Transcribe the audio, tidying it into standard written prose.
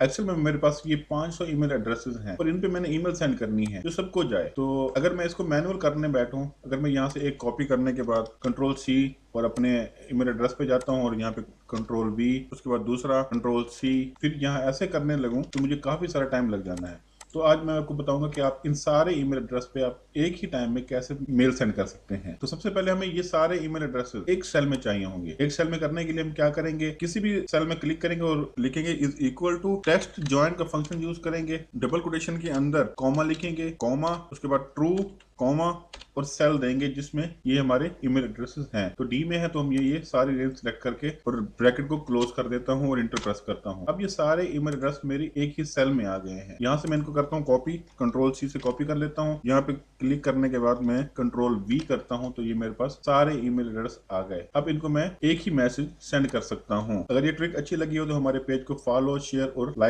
Excel में मेरे पास ये 500 ईमेल एड्रेसेस हैं और इन पे मैंने ईमेल सेंड करनी है जो सबको जाए। तो अगर मैं इसको मैनुअल करने बैठूं, अगर मैं यहाँ से एक कॉपी करने के बाद कंट्रोल सी और अपने ईमेल एड्रेस पे जाता हूँ और यहाँ पे कंट्रोल वी, उसके बाद दूसरा कंट्रोल सी, फिर यहाँ ऐसे करने लगूं तो मुझे काफी सारा टाइम लग जाना है। तो आज मैं आपको बताऊंगा कि आप इन सारे ईमेल एड्रेस पे आप एक ही टाइम में कैसे मेल सेंड कर सकते हैं। तो सबसे पहले हमें ये सारे ईमेल एड्रेसेस एक सेल में चाहिए होंगे। एक सेल में करने के लिए हम क्या करेंगे, किसी भी सेल में क्लिक करेंगे और लिखेंगे is equal to text join का फंक्शन यूज करेंगे, डबल कोटेशन के अंदर कॉमा लिखेंगे, कॉमा उसके बाद ट्रू, कॉमा और सेल देंगे जिसमें ये हमारे ईमेल एड्रेसेस हैं। तो डी में है तो हम ये सारी रेंज सेलेक्ट करके और ब्रैकेट को क्लोज कर देता हूँ और इंटर प्रेस करता हूँ। अब ये सारे ईमेल एड्रेस मेरी एक ही सेल में आ गए हैं। यहाँ से मैं इनको करता हूँ कॉपी, कंट्रोल सी से कॉपी कर लेता हूँ। यहाँ पे क्लिक करने के बाद मैं कंट्रोल वी करता हूँ तो ये मेरे पास सारे ईमेल एड्रेस आ गए। अब इनको मैं एक ही मैसेज सेंड कर सकता हूँ। अगर ये ट्रिक अच्छी लगी हो तो हमारे पेज को फॉलो, शेयर और लाइक